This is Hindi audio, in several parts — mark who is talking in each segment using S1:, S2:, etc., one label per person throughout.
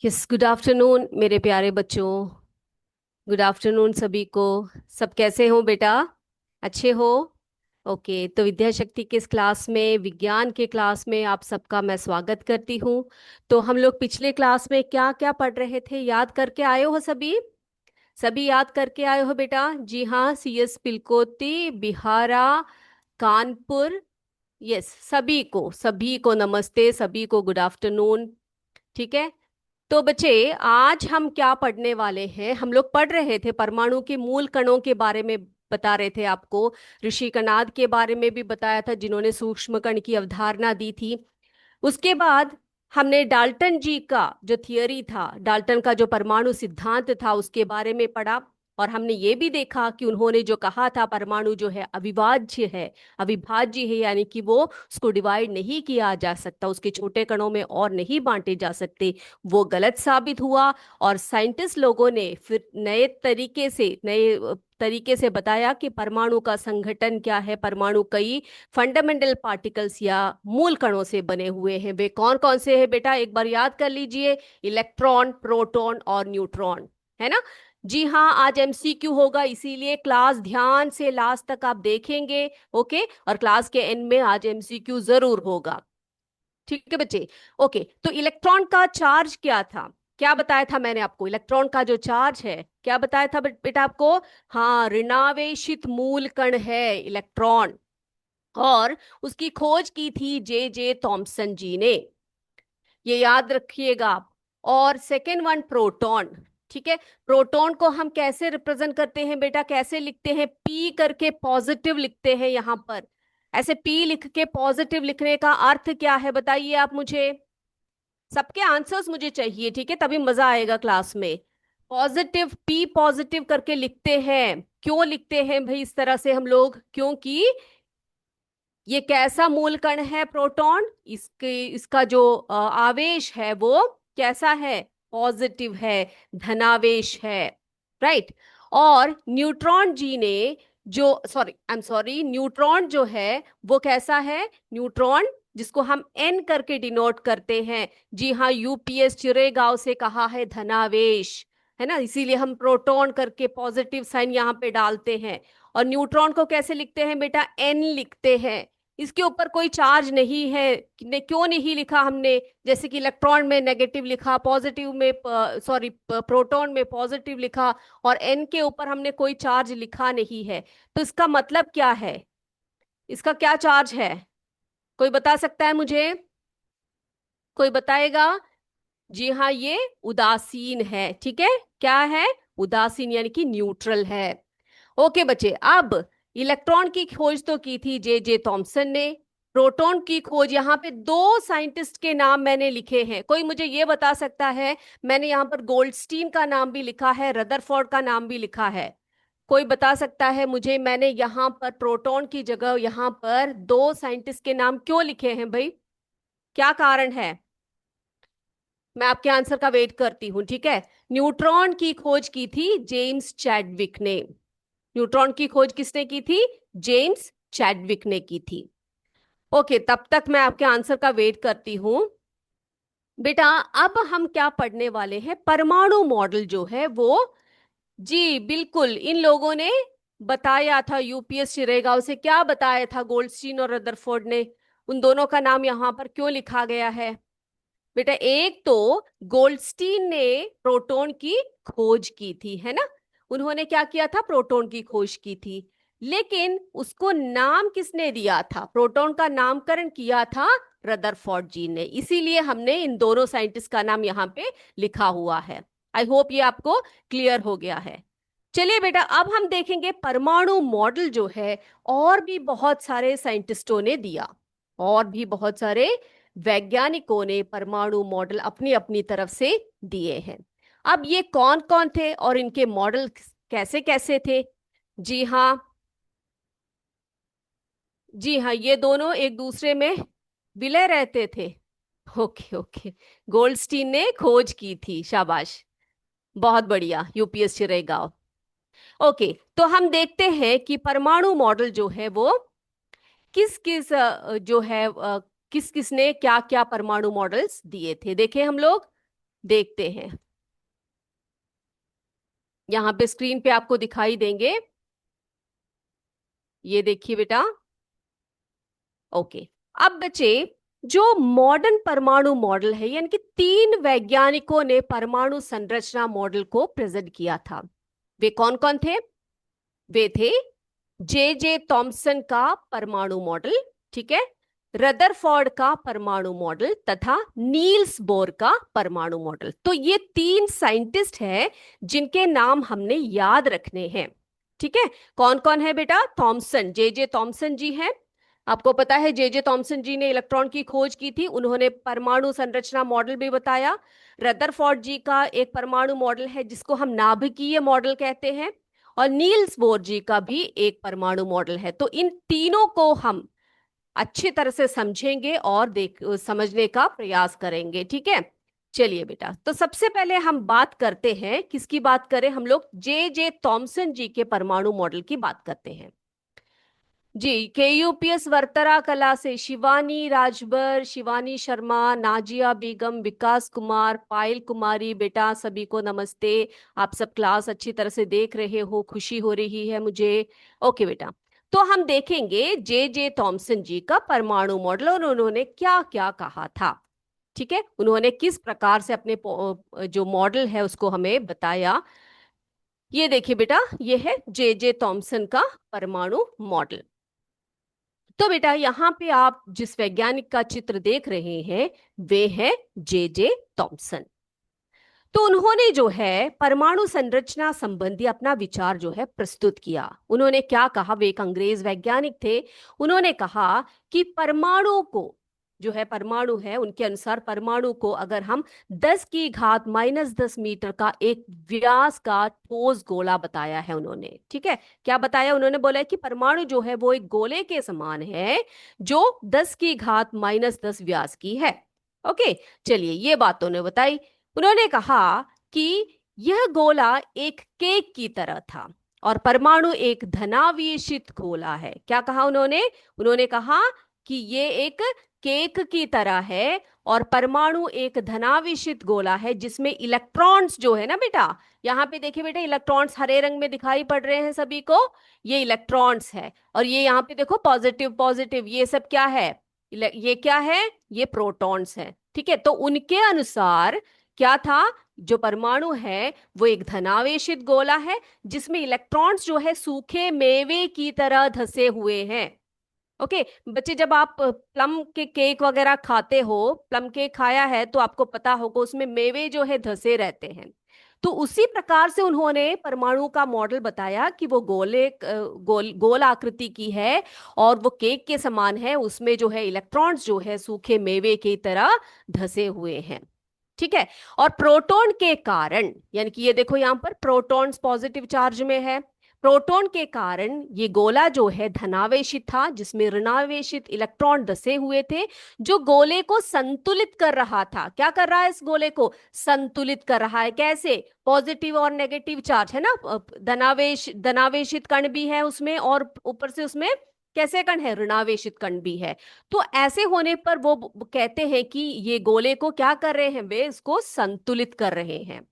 S1: यस, गुड आफ्टरनून मेरे प्यारे बच्चों। गुड आफ्टरनून सभी को। सब कैसे हो बेटा? अच्छे हो? ओके, तो विद्या शक्ति के इस क्लास में, विज्ञान के क्लास में आप सबका मैं स्वागत करती हूँ। तो हम लोग पिछले क्लास में क्या क्या पढ़ रहे थे, याद करके आए हो सभी? सभी याद करके आए हो बेटा? जी हाँ, CS पिलकोती, बिहारा, कानपुर। यस, सभी को नमस्ते, सभी को गुड आफ्टरनून। ठीक है। तो बच्चे, आज हम क्या पढ़ने वाले हैं? हम लोग पढ़ रहे थे परमाणु के मूल कणों के बारे में, बता रहे थे आपको। ऋषि कणाद के बारे में भी बताया था, जिन्होंने सूक्ष्म कण की अवधारणा दी थी। उसके बाद हमने डाल्टन जी का जो थियरी था, डाल्टन का जो परमाणु सिद्धांत था, उसके बारे में पढ़ा। और हमने ये भी देखा कि उन्होंने जो कहा था, परमाणु जो है अविभाज्य है, अविभाज्य है, यानी कि वो उसको डिवाइड नहीं किया जा सकता, उसके छोटे कणों में और नहीं बांटे जा सकते। वो गलत साबित हुआ। और साइंटिस्ट लोगों ने फिर नए तरीके से बताया कि परमाणु का संगठन क्या है। परमाणु कई फंडामेंटल पार्टिकल्स या मूल कणों से बने हुए हैं। वे कौन कौन से हैं बेटा, एक बार याद कर लीजिए। इलेक्ट्रॉन, प्रोटॉन और न्यूट्रॉन, है ना? जी हाँ, आज MCQ होगा, इसीलिए क्लास ध्यान से लास्ट तक आप देखेंगे। ओके, और क्लास के एंड में आज MCQ जरूर होगा। ठीक है बच्चे। ओके, तो इलेक्ट्रॉन का चार्ज क्या था? क्या बताया था मैंने आपको? इलेक्ट्रॉन का जो चार्ज है, क्या बताया था बेटा आपको? हाँ, ऋणावेशित मूल कण है इलेक्ट्रॉन। और उसकी खोज की थी J.J. थॉमसन जी ने, ये याद रखिएगा आप। और सेकेंड वन, प्रोटॉन। ठीक है। प्रोटॉन को हम कैसे रिप्रेजेंट करते हैं बेटा, कैसे लिखते हैं? P करके पॉजिटिव लिखते हैं यहां पर। ऐसे P लिख के पॉजिटिव लिखने का अर्थ क्या है, बताइए आप मुझे। सबके आंसर्स मुझे चाहिए, ठीक है, तभी मजा आएगा क्लास में। पॉजिटिव, P पॉजिटिव करके लिखते हैं। क्यों लिखते हैं भाई इस तरह से हम लोग? क्योंकि ये कैसा मूल कण है प्रोटॉन? इसका जो आवेश है वो कैसा है? पॉजिटिव है, धनावेश है। राइट। और न्यूट्रॉन जी ने जो, sorry I am sorry, neutron जो है वो कैसा है? न्यूट्रॉन, जिसको हम N करके डिनोट करते हैं। जी हाँ, UPS चिरेगांव से कहा है धनावेश, है ना? इसीलिए हम प्रोटॉन करके पॉजिटिव साइन यहाँ पे डालते हैं। और न्यूट्रॉन को कैसे लिखते हैं बेटा? N लिखते हैं। इसके ऊपर कोई चार्ज नहीं है। क्यों नहीं लिखा हमने? जैसे कि इलेक्ट्रॉन में नेगेटिव लिखा, पॉजिटिव में, सॉरी, प्रोटॉन में पॉजिटिव लिखा, और एन के ऊपर हमने कोई चार्ज लिखा नहीं है। तो इसका मतलब क्या है? इसका क्या चार्ज है? कोई बता सकता है मुझे? कोई बताएगा? जी हाँ, ये उदासीन है। ठीक है। क्या है? उदासीन, यानी कि न्यूट्रल है। ओके बच्चे, अब इलेक्ट्रॉन की खोज तो की थी J.J. थॉमसन ने। प्रोटॉन की खोज, यहाँ पे दो साइंटिस्ट के नाम मैंने लिखे हैं। कोई मुझे ये बता सकता है? मैंने यहाँ पर गोल्डस्टीन का नाम भी लिखा है, रदरफोर्ड का नाम भी लिखा है। कोई बता सकता है मुझे, मैंने यहाँ पर प्रोटॉन की जगह यहाँ पर दो साइंटिस्ट के नाम क्यों लिखे हैं भाई? क्या कारण है? मैं आपके आंसर का वेट करती हूँ, ठीक है। न्यूट्रॉन की खोज की थी जेम्स चैडविक ने। न्यूट्रॉन की खोज किसने की थी? जेम्स चैडविक ने की थी। ओके, तब तक मैं आपके आंसर का वेट करती हूं। बेटा, अब हम क्या पढ़ने वाले हैं? परमाणु मॉडल जो है वो, जी बिल्कुल, इन लोगों ने बताया था। UPS चिरेगांव से क्या बताया था गोल्डस्टीन और रदरफोर्ड ने? उन दोनों का नाम यहां पर क्यों लिखा गया है बेटा? एक तो गोल्डस्टीन ने प्रोटॉन की खोज की थी, है ना? उन्होंने क्या किया था? प्रोटॉन की खोज की थी। लेकिन उसको नाम किसने दिया था? प्रोटॉन का नामकरण किया था रदरफोर्ड जी ने। इसीलिए हमने इन दोनों साइंटिस्ट का नाम यहाँ पे लिखा हुआ है। आई होप ये आपको क्लियर हो गया है। चलिए बेटा, अब हम देखेंगे परमाणु मॉडल जो है, और भी बहुत सारे साइंटिस्टों ने दिया, और भी बहुत सारे वैज्ञानिकों ने परमाणु मॉडल अपनी अपनी तरफ से दिए हैं। अब ये कौन कौन थे और इनके मॉडल कैसे कैसे थे? जी हाँ, जी हाँ, ये दोनों एक दूसरे में विलय रहते थे। ओके ओके, गोल्डस्टीन ने खोज की थी, शाबाश, बहुत बढ़िया, UPS चिरेगांव। ओके, तो हम देखते हैं कि परमाणु मॉडल जो है वो किस किस जो है किस किस ने क्या क्या परमाणु मॉडल्स दिए थे, देखें हम लोग। देखते हैं, यहाँ पे स्क्रीन पे आपको दिखाई देंगे। ये देखिए बेटा। ओके। अब बच्चे, जो मॉडर्न परमाणु मॉडल है, यानी कि तीन वैज्ञानिकों ने परमाणु संरचना मॉडल को प्रेजेंट किया था। वे कौन कौन थे? वे थे जे जे थॉमसन का परमाणु मॉडल, ठीक है, रदरफोर्ड का परमाणु मॉडल तथा नील्स बोर का परमाणु मॉडल। तो ये तीन साइंटिस्ट हैं जिनके नाम हमने याद रखने हैं। ठीक है, कौन कौन है बेटा? थॉमसन, जे जे थॉमसन जी हैं। आपको पता है जे जे थॉमसन जी ने इलेक्ट्रॉन की खोज की थी, उन्होंने परमाणु संरचना मॉडल भी बताया। रदरफोर्ड जी का एक परमाणु मॉडल है जिसको हम नाभिकीय मॉडल कहते हैं, और नील्स बोर जी का भी एक परमाणु मॉडल है। तो इन तीनों को हम अच्छी तरह से समझेंगे और देख समझने का प्रयास करेंगे। ठीक है, चलिए बेटा, तो सबसे पहले हम बात करते हैं, किसकी बात करें हम लोग? जे जे थॉमसन जी के परमाणु मॉडल की बात करते हैं। जी, केयूपीएस वर्तरा कला से शिवानी राजभर, शिवानी शर्मा, नाजिया बेगम, विकास कुमार, पायल कुमारी, बेटा सभी को नमस्ते। आप सब क्लास अच्छी तरह से देख रहे हो, खुशी हो रही है मुझे। ओके बेटा, तो हम देखेंगे जे जे थॉमसन जी का परमाणु मॉडल और उन्होंने क्या क्या कहा था। ठीक है, उन्होंने किस प्रकार से अपने जो मॉडल है उसको हमें बताया। ये देखिए बेटा, ये है जे जे थॉमसन का परमाणु मॉडल। तो बेटा, यहाँ पे आप जिस वैज्ञानिक का चित्र देख रहे हैं वे है जे जे थॉमसन। तो उन्होंने जो है परमाणु संरचना संबंधी अपना विचार जो है प्रस्तुत किया। उन्होंने क्या कहा? वे एक अंग्रेज वैज्ञानिक थे। उन्होंने कहा कि परमाणु को, जो है परमाणु है, उनके अनुसार परमाणु को अगर हम 10 की घात -10 मीटर का एक व्यास का ठोस गोला बताया है उन्होंने। ठीक है, क्या बताया? उन्होंने बोला है कि परमाणु जो है वो एक गोले के समान है जो 10 की घात -10 व्यास की है। ओके, चलिए, ये बात उन्होंने बताई। उन्होंने कहा कि यह गोला एक केक की तरह था और परमाणु एक धनावेशित गोला है। क्या कहा उन्होंने? उन्होंने कहा कि ये एक केक की तरह है और परमाणु एक धनावेशित गोला है जिसमें इलेक्ट्रॉन्स जो है ना बेटा, यहाँ पे देखिए बेटा, इलेक्ट्रॉन्स हरे रंग में दिखाई पड़ रहे हैं सभी को, ये इलेक्ट्रॉन्स है। और ये यहाँ पे देखो पॉजिटिव पॉजिटिव, ये सब क्या है? ये क्या है? ये प्रोटॉन्स है। ठीक है, तो उनके अनुसार क्या था? जो परमाणु है वो एक धनावेशित गोला है जिसमें इलेक्ट्रॉन्स जो है सूखे मेवे की तरह धसे हुए हैं। ओके बच्चे, जब आप प्लम के केक वगैरह खाते हो, प्लम केक खाया है तो आपको पता होगा उसमें मेवे जो है धसे रहते हैं। तो उसी प्रकार से उन्होंने परमाणु का मॉडल बताया कि वो गोल आकृति की है और वो केक के समान है, उसमें जो है इलेक्ट्रॉन्स जो है सूखे मेवे की तरह धसे हुए हैं। ठीक है, और प्रोटॉन के कारण, यानी कि ये देखो यहां पर प्रोटॉन्स पॉजिटिव चार्ज में है, प्रोटॉन के कारण ये गोला जो है धनावेशित था जिसमें ऋणावेशित इलेक्ट्रॉन धसे हुए थे, जो गोले को संतुलित कर रहा था। क्या कर रहा है? इस गोले को संतुलित कर रहा है। कैसे? पॉजिटिव और नेगेटिव चार्ज है ना, धनावेशित कण भी है उसमें और ऊपर से उसमें कैसे कण है? ऋणावेशित कण भी है। तो ऐसे होने पर वो कहते हैं कि ये गोले को क्या कर रहे हैं? वे इसको संतुलित कर रहे हैं।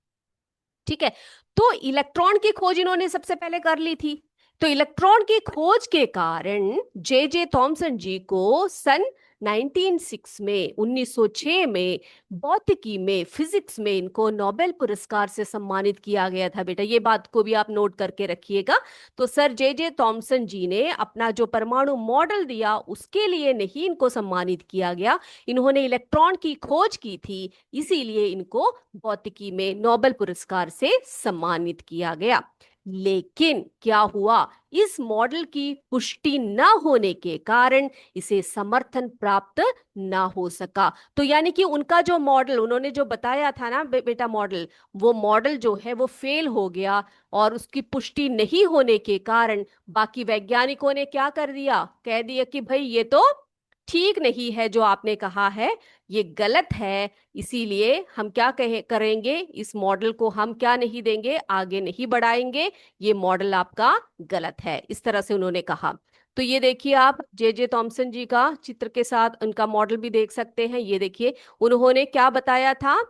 S1: ठीक है, तो इलेक्ट्रॉन की खोज इन्होंने सबसे पहले कर ली थी। तो इलेक्ट्रॉन की खोज के कारण जे जे थॉमसन जी को सन 1906 में भौतिकी में, फिजिक्स में इनको नोबेल पुरस्कार से सम्मानित किया गया था। बेटा, ये बात को भी आप नोट करके रखिएगा। तो सर जे जे थॉमसन जी ने अपना जो परमाणु मॉडल दिया उसके लिए नहीं इनको सम्मानित किया गया, इन्होंने इलेक्ट्रॉन की खोज की थी, इसीलिए इनको भौतिकी में नोबेल पुरस्कार से सम्मानित किया गया। लेकिन क्या हुआ? इस मॉडल की पुष्टि न होने के कारण इसे समर्थन प्राप्त ना हो सका। तो यानी कि उनका जो मॉडल उन्होंने जो बताया था ना बेटा मॉडल, वो मॉडल जो है वो फेल हो गया और उसकी पुष्टि नहीं होने के कारण बाकी वैज्ञानिकों ने क्या कर दिया? कह दिया कि भाई ये तो ठीक नहीं है, जो आपने कहा है ये गलत है, इसीलिए हम क्या करेंगे, इस मॉडल को हम क्या नहीं देंगे, आगे नहीं बढ़ाएंगे, ये मॉडल आपका गलत है, इस तरह से उन्होंने कहा। तो ये देखिए, आप जे जे थॉमसन जी का चित्र के साथ उनका मॉडल भी देख सकते हैं। ये देखिए उन्होंने क्या बताया था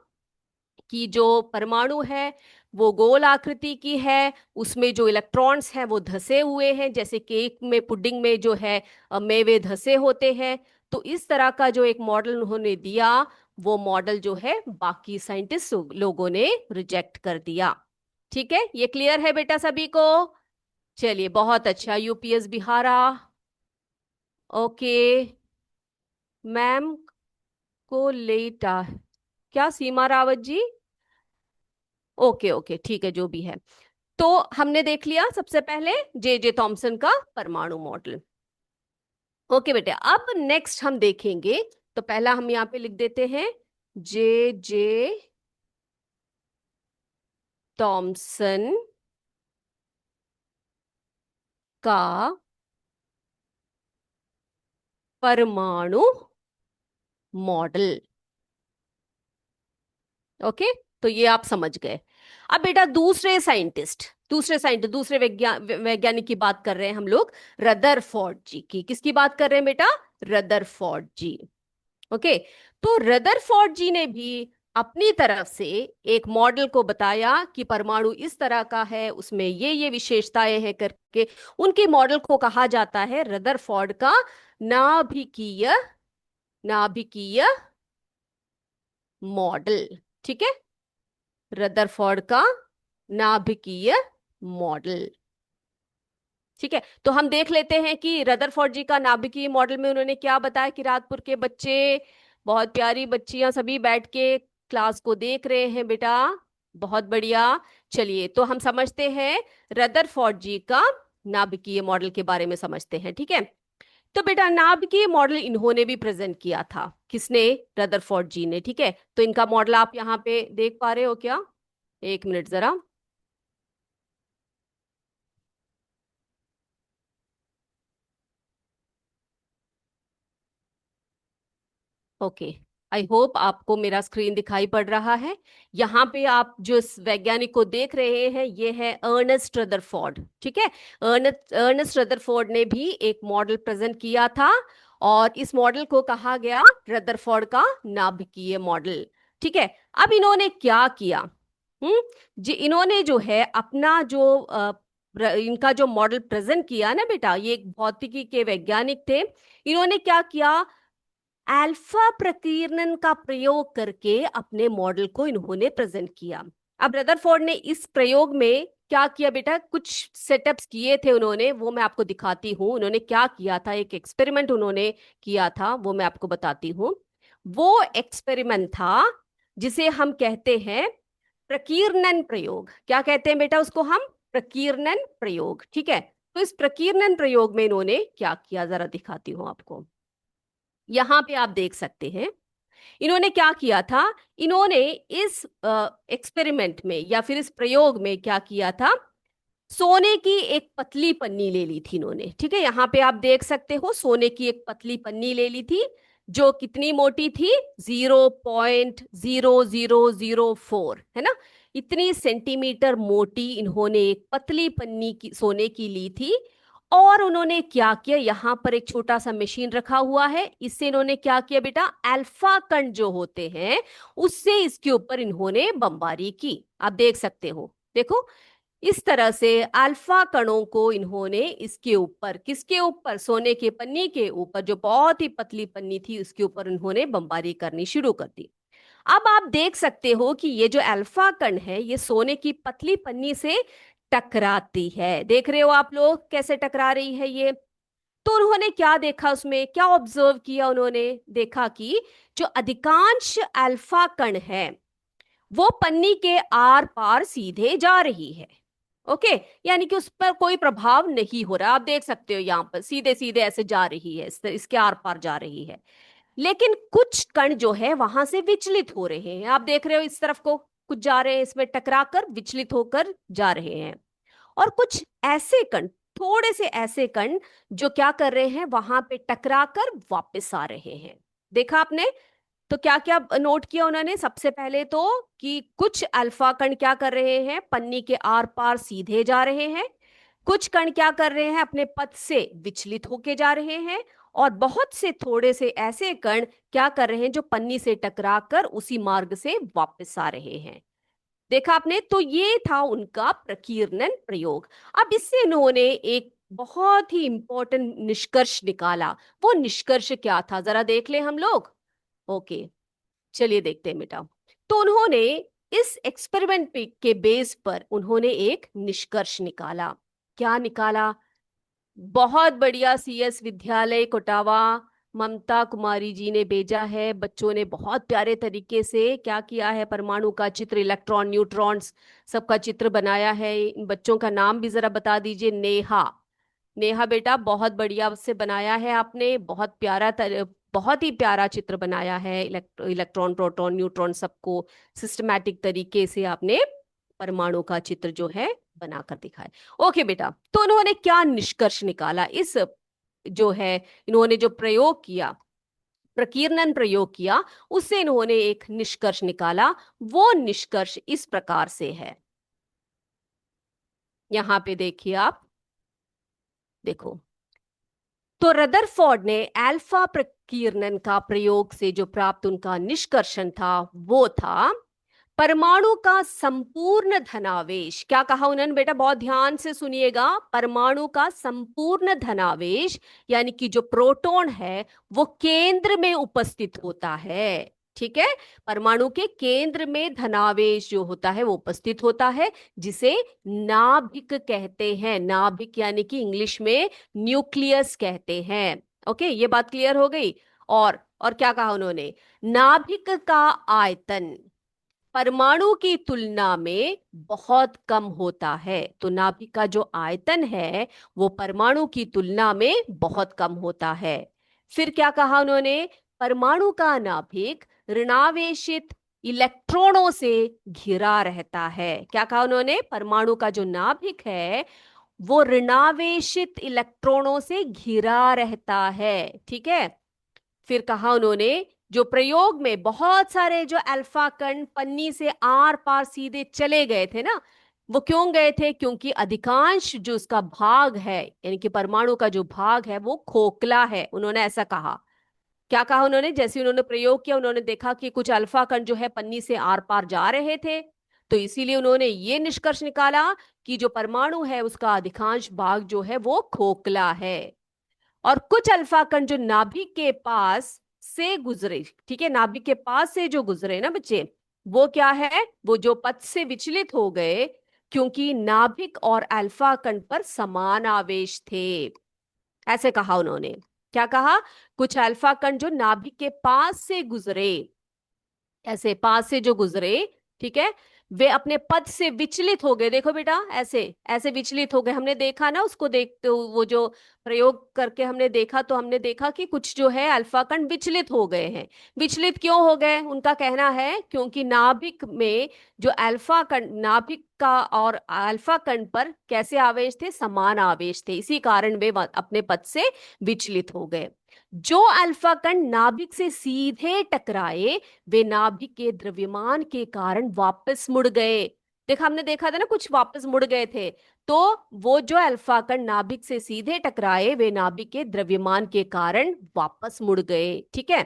S1: कि जो परमाणु है वो गोल आकृति की है, उसमें जो इलेक्ट्रॉन्स हैं वो धसे हुए हैं, जैसे केक में पुडिंग में जो है मेवे धसे होते हैं। तो इस तरह का जो एक मॉडल उन्होंने दिया, वो मॉडल जो है बाकी साइंटिस्ट लोगों ने रिजेक्ट कर दिया। ठीक है, ये क्लियर है बेटा सभी को? चलिए, बहुत अच्छा, यूपीएस बिहारा। ओके, मैम को लेटा, क्या सीमा रावत जी? ओके ओके, ठीक है, जो भी है। तो हमने देख लिया सबसे पहले जे जे थॉमसन का परमाणु मॉडल। ओके बेटे, अब नेक्स्ट हम देखेंगे। तो पहला हम यहाँ पे लिख देते हैं जे जे थॉमसन का परमाणु मॉडल। ओके, तो ये आप समझ गए। अब बेटा दूसरे वैज्ञानिक की बात कर रहे हैं हम लोग, रदरफोर्ड जी की। किसकी बात कर रहे हैं बेटा? रदरफोर्ड जी। ओके, तो रदरफोर्ड जी ने भी अपनी तरफ से एक मॉडल को बताया कि परमाणु इस तरह का है, उसमें ये विशेषताएं हैं करके। उनके मॉडल को कहा जाता है रदरफोर्ड का नाभिकीय नाभिकीय मॉडल। ठीक है, रदरफोर्ड का नाभिकीय मॉडल। ठीक है, तो हम देख लेते हैं कि रदरफोर्ड जी का नाभिकीय मॉडल में उन्होंने क्या बताया। कि रातपुर के बच्चे, बहुत प्यारी बच्चियां सभी बैठ के क्लास को देख रहे हैं बेटा, बहुत बढ़िया। चलिए, तो हम समझते हैं रदरफोर्ड जी का नाभिकीय मॉडल के बारे में समझते हैं। ठीक है, तो बेटा नाभिकीय मॉडल इन्होंने भी प्रेजेंट किया था। किसने? रदरफोर्ड जी ने। ठीक है, तो इनका मॉडल आप यहाँ पे देख पा रहे हो क्या? एक मिनट जरा। ओके, आई होप आपको मेरा स्क्रीन दिखाई पड़ रहा है। यहाँ पे आप जो इस वैज्ञानिक को देख रहे हैं, ये है अर्नेस्ट रदरफोर्ड। ठीक है, अर्नेस्ट रदरफोर्ड ने भी एक मॉडल प्रेजेंट किया था, और इस मॉडल को कहा गया रदरफोर्ड का नाभिकीय मॉडल। ठीक है, अब इन्होंने क्या किया? हम्म जी, इन्होंने जो है अपना जो इनका जो मॉडल प्रेजेंट किया ना बेटा, ये एक भौतिकी के वैज्ञानिक थे। इन्होंने क्या किया? अल्फा प्रकीर्णन का प्रयोग करके अपने मॉडल को इन्होंने प्रेजेंट किया। अब रदरफोर्ड ने इस प्रयोग में क्या किया बेटा? कुछ सेटअप्स किए थे उन्होंने, वो मैं आपको दिखाती हूँ। उन्होंने क्या किया था, एक एक्सपेरिमेंट उन्होंने किया था, वो मैं आपको बताती हूँ। वो एक्सपेरिमेंट था जिसे हम कहते हैं प्रकीर्णन प्रयोग। क्या कहते हैं बेटा उसको हम? प्रकीर्णन प्रयोग। ठीक है, तो इस प्रकीर्णन प्रयोग में इन्होंने क्या किया, जरा दिखाती हूँ आपको। यहां पे आप देख सकते हैं इन्होंने क्या किया था। इन्होंने इस एक्सपेरिमेंट में या फिर इस प्रयोग में क्या किया था? सोने की एक पतली पन्नी ले ली थी इन्होंने। ठीक है, यहां पे आप देख सकते हो, सोने की एक पतली पन्नी ले ली थी, जो कितनी मोटी थी? 0.0004, है ना? इतनी सेंटीमीटर मोटी इन्होंने एक पतली पन्नी की सोने की ली थी। और उन्होंने क्या किया, यहां पर एक छोटा सा मशीन रखा हुआ है, इससे इन्होंने क्या किया बेटा? अल्फा कण जो होते हैं, उससे इसके ऊपर इन्होंने बमबारी की। आप देख सकते हो, देखो, इस तरह से अल्फा कणों को इन्होंने इसके ऊपर, किसके ऊपर? सोने के पन्नी के ऊपर, जो बहुत ही पतली पन्नी थी, उसके ऊपर इन्होंने बमबारी करनी शुरू कर दी। अब आप देख सकते हो कि ये जो अल्फा कण है, ये सोने की पतली पन्नी से टकराती है। देख रहे हो आप लोग कैसे टकरा रही है ये? तो उन्होंने क्या देखा, उसमें क्या ऑब्जर्व किया? उन्होंने देखा कि जो अधिकांश अल्फा कण है, वो पन्नी के आर पार सीधे जा रही है। ओके, यानी कि उस पर कोई प्रभाव नहीं हो रहा। आप देख सकते हो यहाँ पर सीधे सीधे ऐसे जा रही है, इसके आर पार जा रही है। लेकिन कुछ कण जो है वहां से विचलित हो रहे हैं। आप देख रहे हो इस तरफ को कुछ जा रहे हैं, इसमें टकरा कर विचलित होकर जा रहे हैं। और कुछ ऐसे कण, थोड़े से ऐसे कण, जो क्या कर रहे हैं, वहां पे टकरा कर वापस आ रहे हैं। देखा आपने? तो क्या क्या नोट किया उन्होंने? सबसे पहले तो कि कुछ अल्फा कण क्या कर रहे हैं, पन्नी के आर पार सीधे जा रहे हैं। कुछ कण क्या कर रहे हैं, अपने पथ से विचलित होके जा रहे हैं। और बहुत से थोड़े से ऐसे कण क्या कर रहे हैं जो पन्नी से टकराकर उसी मार्ग से वापस आ रहे हैं। देखा आपने, तो ये था उनका प्रकीर्णन प्रयोग। अब इससे इन्होंने एक बहुत ही इंपॉर्टेंट निष्कर्ष निकाला। वो निष्कर्ष क्या था, जरा देख ले हम लोग। ओके, चलिए देखते हैं बेटा। तो उन्होंने इस एक्सपेरिमेंट के बेस पर उन्होंने एक निष्कर्ष निकाला। क्या निकाला? बहुत बढ़िया, सीएस विद्यालय कोटावा ममता कुमारी जी ने भेजा है। बच्चों ने बहुत प्यारे तरीके से क्या किया है, परमाणु का चित्र, इलेक्ट्रॉन, न्यूट्रॉन्स सबका चित्र बनाया है। इन बच्चों का नाम भी जरा बता दीजिए। नेहा, नेहा बेटा बहुत बढ़िया से बनाया है आपने, बहुत प्यारा बहुत ही प्यारा चित्र बनाया है। इलेक्ट्रॉन, प्रोटॉन, न्यूट्रॉन सबको सिस्टमैटिक तरीके से आपने परमाणु का चित्र जो है बनाकर दिखाया। ओके बेटा, तो उन्होंने क्या निष्कर्ष निकाला इस जो है, इन्होंने जो प्रयोग किया, प्रकीर्णन प्रयोग किया, उससे इन्होंने एक निष्कर्ष निकाला। वो निष्कर्ष इस प्रकार से है, यहां पे देखिए आप, देखो। तो रदरफोर्ड ने अल्फा प्रकीर्णन का प्रयोग से जो प्राप्त उनका निष्कर्षण था वो था परमाणु का संपूर्ण धनावेश। क्या कहा उन्होंने बेटा, बहुत ध्यान से सुनिएगा। परमाणु का संपूर्ण धनावेश यानी कि जो प्रोटॉन है वो केंद्र में उपस्थित होता है। ठीक है, परमाणु के केंद्र में धनावेश जो होता है वो उपस्थित होता है, जिसे नाभिक कहते हैं। नाभिक यानी कि इंग्लिश में न्यूक्लियस कहते हैं। ओके, ये बात क्लियर हो गई। और क्या कहा उन्होंने, नाभिक का आयतन परमाणु की तुलना में बहुत कम होता है। तो नाभिक का जो आयतन है वो परमाणु की तुलना में बहुत कम होता है। फिर क्या कहा उन्होंने, परमाणु का नाभिक ऋणावेशित इलेक्ट्रॉनों से घिरा रहता है। क्या कहा उन्होंने, परमाणु का जो नाभिक है वो ऋणावेशित इलेक्ट्रॉनों से घिरा रहता है। ठीक है, फिर कहा उन्होंने, जो प्रयोग में बहुत सारे जो अल्फा कण पन्नी से आर पार सीधे चले गए थे ना, वो क्यों गए थे, क्योंकि अधिकांश जो उसका भाग है यानी कि परमाणु का जो भाग है वो खोखला है। उन्होंने ऐसा कहा। क्या कहा उन्होंने, जैसे उन्होंने प्रयोग किया उन्होंने देखा कि कुछ अल्फा कण जो है पन्नी से आर पार जा रहे थे, तो इसीलिए उन्होंने ये निष्कर्ष निकाला कि जो परमाणु है उसका अधिकांश भाग जो है वो खोखला है। और कुछ अल्फा कण जो नाभिक के पास से गुजरे, ठीक है, नाभिक के पास से जो गुजरे ना बच्चे, वो क्या है, वो जो पथ से विचलित हो गए, क्योंकि नाभिक और अल्फा कण पर समान आवेश थे। ऐसे कहा उन्होंने। क्या कहा, कुछ अल्फा कण जो नाभिक के पास से गुजरे, ऐसे पास से जो गुजरे, ठीक है, वे अपने पद से विचलित हो गए। देखो बेटा, ऐसे ऐसे विचलित हो गए। हमने देखा ना उसको, देखते वो जो प्रयोग करके हमने देखा, तो हमने देखा कि कुछ जो है अल्फा कण विचलित हो गए हैं। विचलित क्यों हो गए, उनका कहना है क्योंकि नाभिक में जो अल्फा कण, नाभिक का और अल्फा कण पर कैसे आवेश थे, समान आवेश थे, इसी कारण वे अपने पद से विचलित हो गए। जो अल्फा कण नाभिक से सीधे टकराए वे नाभिक के द्रव्यमान के कारण वापस मुड़ गए। देखा, हमने देखा था ना, कुछ वापस मुड़ गए थे। तो वो जो अल्फा कण नाभिक से सीधे टकराए वे नाभिक के द्रव्यमान के कारण वापस मुड़ गए। ठीक है,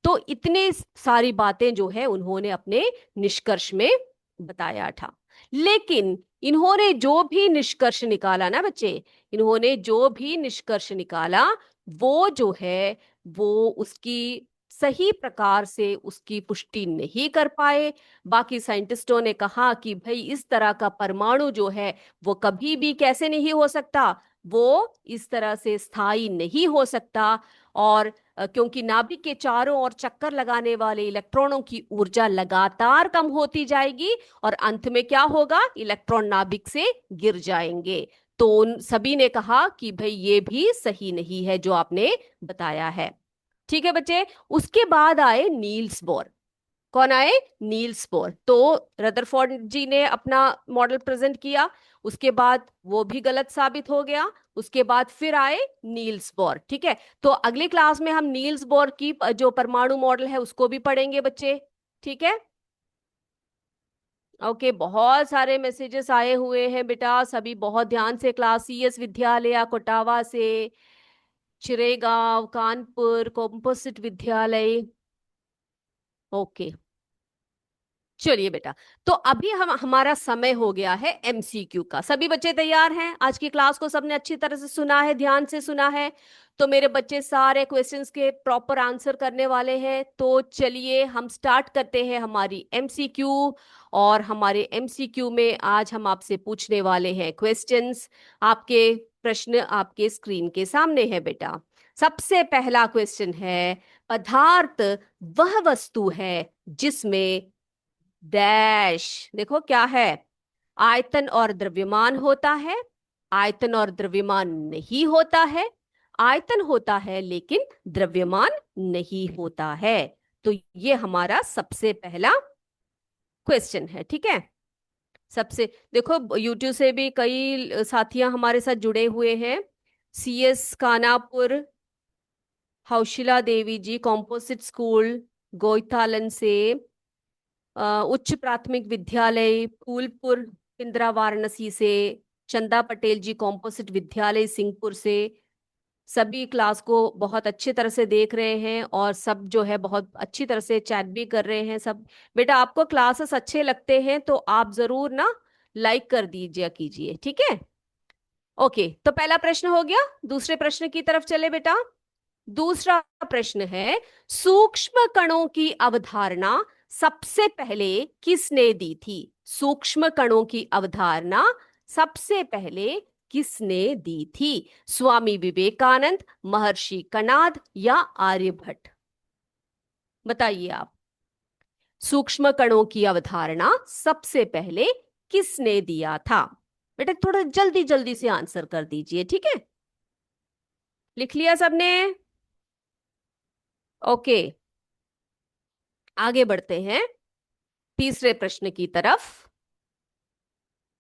S1: तो इतने सारी बातें जो है उन्होंने अपने निष्कर्ष में बताया था। लेकिन इन्होंने जो भी निष्कर्ष निकाला ना बच्चे, इन्होंने जो भी निष्कर्ष निकाला वो जो है वो उसकी सही प्रकार से उसकी पुष्टि नहीं कर पाए। बाकी साइंटिस्टों ने कहा कि भाई इस तरह का परमाणु जो है वो कभी भी कैसे नहीं हो सकता, वो इस तरह से स्थायी नहीं हो सकता। और क्योंकि नाभिक के चारों ओर चक्कर लगाने वाले इलेक्ट्रॉनों की ऊर्जा लगातार कम होती जाएगी और अंत में क्या होगा, इलेक्ट्रॉन नाभिक से गिर जाएंगे। तो उन सभी ने कहा कि भाई ये भी सही नहीं है जो आपने बताया है। ठीक है बच्चे, उसके बाद आए नील्स बोर। कौन आए, नील्स बोर। तो रदरफोर्ड जी ने अपना मॉडल प्रेजेंट किया, उसके बाद वो भी गलत साबित हो गया। उसके बाद फिर आए नील्स बोर। ठीक है, तो अगली क्लास में हम नील्स बोर की जो परमाणु मॉडल है उसको भी पढ़ेंगे बच्चे। ठीक है, ओके, बहुत सारे मैसेजेस आए हुए हैं बेटा, सभी बहुत ध्यान से, क्लास सीएस विद्यालय कोटावा से चिरेगांव, कानपुर, कॉम्पोजिट विद्यालय। ओके, चलिए बेटा। तो अभी हम हमारा समय हो गया है एमसीक्यू का। सभी बच्चे तैयार हैं? आज की क्लास को सबने अच्छी तरह से सुना है, ध्यान से सुना है? तो मेरे बच्चे सारे क्वेश्चंस के प्रॉपर आंसर करने वाले हैं। तो चलिए हम स्टार्ट करते हैं हमारी एमसीक्यू। और हमारे एमसीक्यू में आज हम आपसे पूछने वाले हैं क्वेश्चंस। आपके प्रश्न आपके स्क्रीन के सामने है बेटा। सबसे पहला क्वेश्चन है, पदार्थ वह वस्तु है जिसमें डैश, देखो क्या है, आयतन और द्रव्यमान होता है, आयतन और द्रव्यमान नहीं होता है, आयतन होता है लेकिन द्रव्यमान नहीं होता है। तो ये हमारा सबसे पहला क्वेश्चन है, ठीक है। सबसे देखो, यूट्यूब से भी कई साथियां हमारे साथ जुड़े हुए हैं। सीएस कानापुर, हौशिला देवी जी कॉम्पोजिट स्कूल गोइतालन से, उच्च प्राथमिक विद्यालय फूलपुर पिंद्रा वाराणसी से, चंदा पटेल जी कॉम्पोजिट विद्यालय सिंहपुर से। सभी क्लास को बहुत अच्छी तरह से देख रहे हैं और सब जो है बहुत अच्छी तरह से चैट भी कर रहे हैं सब। बेटा आपको क्लासेस अच्छे लगते हैं तो आप जरूर ना लाइक कर दीजिए कीजिए, ठीक है। ओके, तो पहला प्रश्न हो गया। दूसरे प्रश्न की तरफ चले बेटा। दूसरा प्रश्न है, सूक्ष्म कणों की अवधारणा सबसे पहले किसने दी थी? सूक्ष्म कणों की अवधारणा सबसे पहले किसने दी थी? स्वामी विवेकानंद, महर्षि कणाद या आर्यभट्ट? बताइए आप। सूक्ष्म कणों की अवधारणा सबसे पहले किसने दिया था? बेटा थोड़ा जल्दी जल्दी से आंसर कर दीजिए, ठीक है। लिख लिया सबने? ओके, आगे बढ़ते हैं तीसरे प्रश्न की तरफ।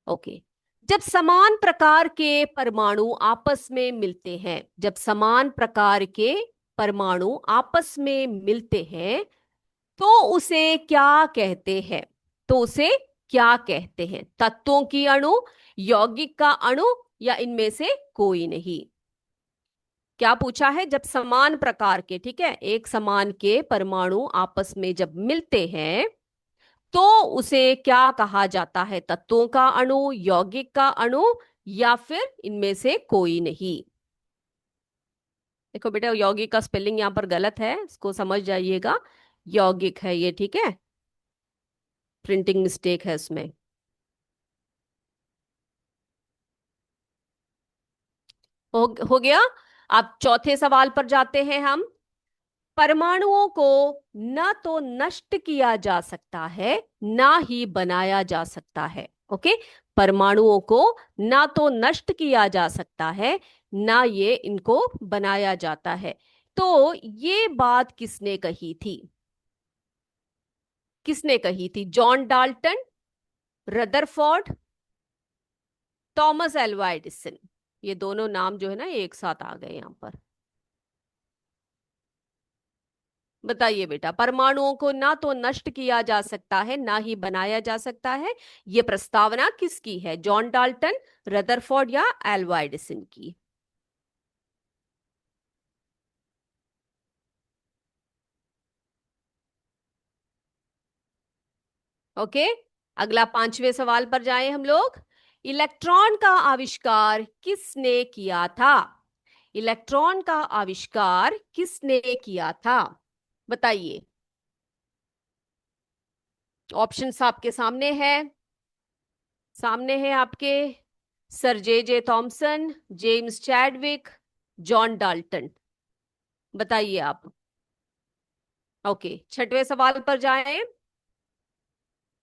S1: ओके, जब समान प्रकार के परमाणु आपस में मिलते हैं, जब समान प्रकार के परमाणु आपस में मिलते हैं तो उसे क्या कहते हैं? तो उसे क्या कहते हैं? तत्वों की अणु, यौगिक का अणु या इनमें से कोई नहीं? क्या पूछा है? जब समान प्रकार के, ठीक है, एक समान के परमाणु आपस में जब मिलते हैं तो उसे क्या कहा जाता है? तत्वों का अणु, यौगिक का अणु या फिर इनमें से कोई नहीं? देखो बेटा, यौगिक का स्पेलिंग यहां पर गलत है, इसको समझ जाइएगा। यौगिक है ये, ठीक है, प्रिंटिंग मिस्टेक है उसमें। हो गया। अब चौथे सवाल पर जाते हैं हम। परमाणुओं को न तो नष्ट किया जा सकता है ना ही बनाया जा सकता है। ओके, परमाणुओं को ना तो नष्ट किया जा सकता है ना ये इनको बनाया जाता है। तो ये बात किसने कही थी? किसने कही थी? John Dalton, Rutherford, Thomas Alva Edison. ये दोनों नाम जो है ना एक साथ आ गए यहां पर। बताइए बेटा, परमाणुओं को ना तो नष्ट किया जा सकता है ना ही बनाया जा सकता है, ये प्रस्तावना किसकी है? जॉन डाल्टन, रदरफोर्ड या एल्वा एडिसन की? ओके, अगला पांचवें सवाल पर जाएं हम लोग। इलेक्ट्रॉन का आविष्कार किसने किया था? इलेक्ट्रॉन का आविष्कार किसने किया था? बताइए। ऑप्शंस आपके सामने है, सामने है आपके। Sir J Thomson, James Chadwick, John Dalton. बताइए आप। ओके, छठवें सवाल पर जाएं।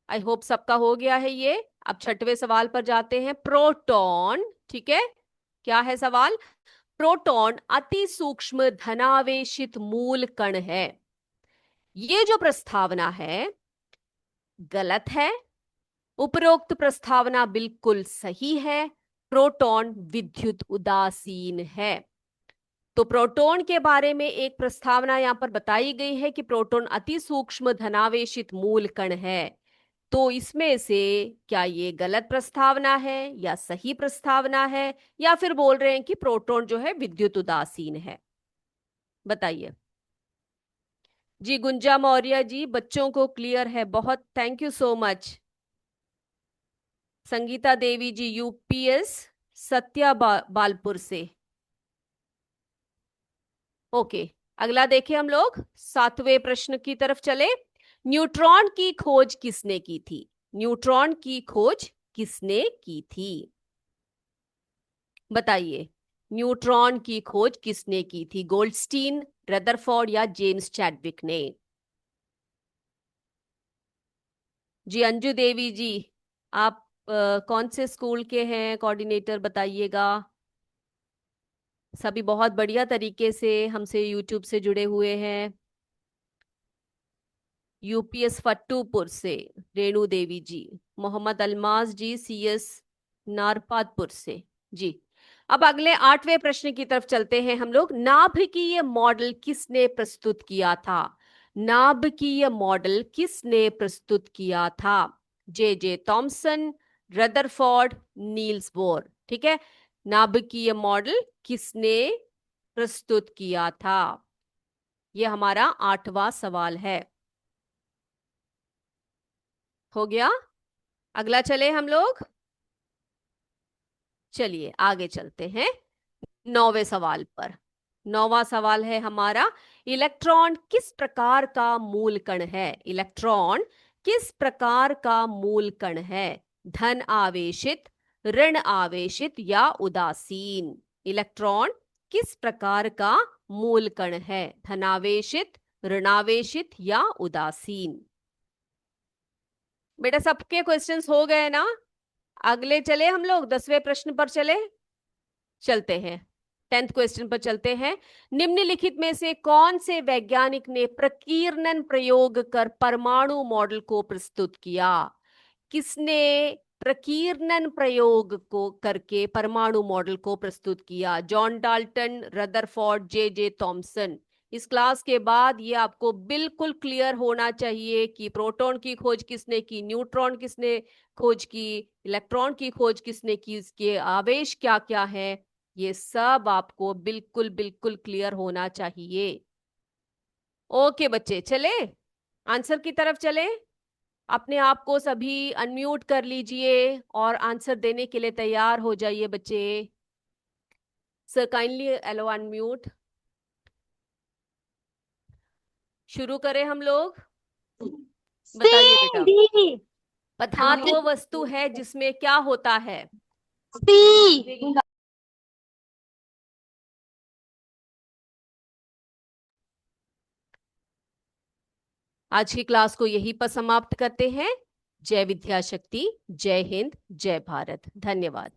S1: आई होप सबका हो गया है ये। अब छठवें सवाल पर जाते हैं। प्रोटॉन, ठीक है, क्या है सवाल? प्रोटॉन अति सूक्ष्म धनावेशित मूल कण है। ये जो प्रस्तावना है गलत है, उपरोक्त प्रस्तावना बिल्कुल सही है। प्रोटॉन विद्युत उदासीन है। तो प्रोटॉन के बारे में एक प्रस्तावना यहां पर बताई गई है कि प्रोटॉन अति सूक्ष्म धनावेशित मूल कण है। तो इसमें से क्या ये गलत प्रस्तावना है या सही प्रस्तावना है, या फिर बोल रहे हैं कि प्रोटॉन जो है विद्युत उदासीन है? बताइए जी। गुंजा मौर्य जी, बच्चों को क्लियर है, बहुत thank you so much. Sangeeta Devi ji, UPS Satya Balpur से। ओके, अगला देखें हम लोग, 7वें प्रश्न की तरफ चले। न्यूट्रॉन की खोज किसने की थी? न्यूट्रॉन की खोज किसने की थी? बताइए, न्यूट्रॉन की खोज किसने की थी? गोल्डस्टीन, रदरफोर्ड या जेम्स चैडविक ने? जी अंजू देवी जी, आप कौन से स्कूल के हैं? कोऑर्डिनेटर बताइएगा। सभी बहुत बढ़िया तरीके से हमसे यूट्यूब से जुड़े हुए हैं। यूपीएस फट्टूपुर से रेणु देवी जी, मोहम्मद अलमाज जी सीएस नारपातपुर से जी। अब अगले 8वें प्रश्न की तरफ चलते हैं हम लोग। नाभिकीय मॉडल किसने प्रस्तुत किया था? नाभिकीय मॉडल किसने प्रस्तुत किया था? J J Thomson, Rutherford, Niels Bohr. ठीक है, नाभिकीय मॉडल किसने प्रस्तुत किया था? यह हमारा 8वां सवाल है। हो गया? अगला चले हम लोग। चलिए आगे चलते हैं 9वें सवाल पर। 9वां सवाल है हमारा, इलेक्ट्रॉन किस प्रकार का मूल कण है? इलेक्ट्रॉन किस प्रकार का मूल कण है? धन आवेशित, ऋण आवेशित या उदासीन? इलेक्ट्रॉन किस प्रकार का मूल कण है? धनावेशित, ऋणावेशित या उदासीन? बेटा सबके क्वेश्चंस हो गए ना? अगले चले हम लोग 10वें प्रश्न पर चले, चलते हैं 10th क्वेश्चन पर चलते हैं। निम्नलिखित में से कौन से वैज्ञानिक ने प्रकीर्णन प्रयोग कर परमाणु मॉडल को प्रस्तुत किया? किसने प्रकीर्णन प्रयोग को करके परमाणु मॉडल को प्रस्तुत किया? जॉन डाल्टन, रदरफोर्ड, जे जे थॉमसन। इस क्लास के बाद ये आपको बिल्कुल क्लियर होना चाहिए कि प्रोटॉन की खोज किसने की, न्यूट्रॉन किसने खोज की, इलेक्ट्रॉन की खोज किसने की, इसके आवेश क्या क्या है, ये सब आपको बिल्कुल बिल्कुल क्लियर होना चाहिए। ओके बच्चे, चले आंसर की तरफ चले। अपने आप को सभी अनम्यूट कर लीजिए और आंसर देने के लिए तैयार हो जाइए बच्चे। Sir kindly allow unmute. शुरू करें हम लोग। बताइए बेटा।
S2: सी।
S1: पदार्थ वो वस्तु है जिसमें क्या होता है?
S2: सी।
S1: आज की क्लास को यहीं पर समाप्त करते हैं। जय विद्या शक्ति, जय हिंद, जय भारत। धन्यवाद।